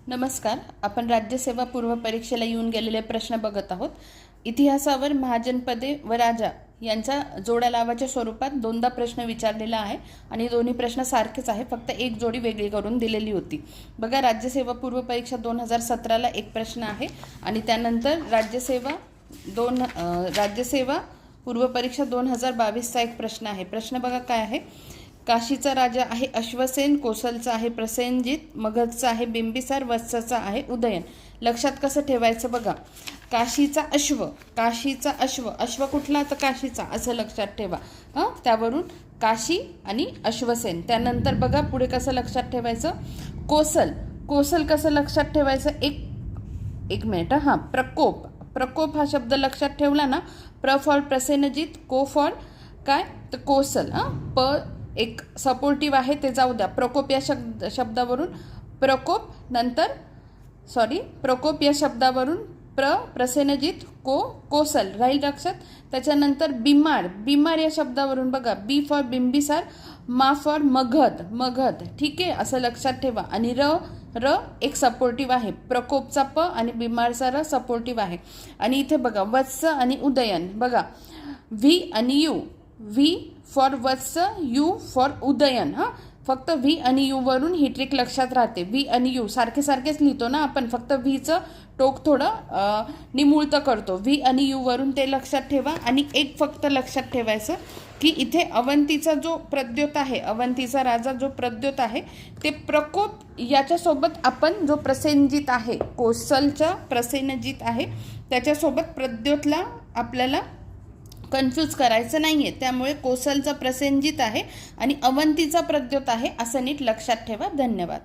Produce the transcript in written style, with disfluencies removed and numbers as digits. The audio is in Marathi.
नमस्कार. आपण राज्यसेवा पूर्व परीक्षेला येऊन गेलेले प्रश्न बघत आहोत. इतिहासावर महाजनपदे व राजा यांच्या जोड्या लावाच्या स्वरूपात दोनदा प्रश्न विचारलेला आहे आणि दोन्ही प्रश्न सारखेच आहे, फक्त एक जोडी वेगळी करून दिलेली होती. बघा, राज्यसेवा पूर्व परीक्षा 2017ला एक प्रश्न आहे आणि त्यानंतर राज्यसेवा पूर्व परीक्षा 2022चा एक प्रश्न आहे. प्रश्न बघा काय आहे. काशीचा राजा आहे अश्वसेन, कोसलचा आहे प्रसेनजित, मगधचा आहे बिंबिसार, वत्सचा आहे उदयन. लक्षात कसं ठेवायचं बघा. काशीचा अश्व, अश्व कुठला तर काशीचा, असं लक्षात ठेवा. त्यावरून काशी आणि अश्वसेन. त्यानंतर बघा पुढे कसं लक्षात ठेवायचं. कोसल कसं लक्षात ठेवायचं. एक मिनिट. प्रकोप हा शब्द लक्षात ठेवला ना. प्र फॉर प्रसेनजित, को फॉर काय तर कोसल. एक सपोर्टिव्ह आहे ते जाऊ द्या. प्रकोप या शब्दावरून प्रकोप या शब्दावरून प्रसेनजित, कोसल राहील लक्षात. त्याच्यानंतर बिमार या शब्दावरून बघा, बी फॉर बिंबिसार, मा फॉर मगध. ठीक आहे, असं लक्षात ठेवा. आणि र एक सपोर्टिव्ह आहे. प्रकोपचा प आणि बिमारचा र सपोर्टिव्ह आहे. आणि इथे बघा वत्स आणि उदयन. बघा, व्ही आणि U. V for Vatsa, U for Udayan. फक्त व्ही आणि यू वरून ही ट्रिक लक्षात राहते. व्ही आणि यू सारखेच लिहितो ना आपण, फक्त व्हीचं टोक थोडं निमुळतं करतो. व्ही आणि यू वरून ते लक्षात ठेवा. आणि एक फक्त लक्षात ठेवायचं की इथे अवंतीचा जो प्रद्योत आहे, अवंतीचा राजा जो प्रद्योत आहे, ते प्रकोप याच्यासोबत आपण जो प्रसेनजित आहे, कोसलचा प्रसेनजित आहे, त्याच्यासोबत प्रद्योतला आपल्याला कन्फ्यूज करायचं नाही आहे. त्यामुळे कोसलचा प्रसेनजित आहे आणि अवंतीचा प्रद्योत आहे, असं नीट लक्षात ठेवा. धन्यवाद.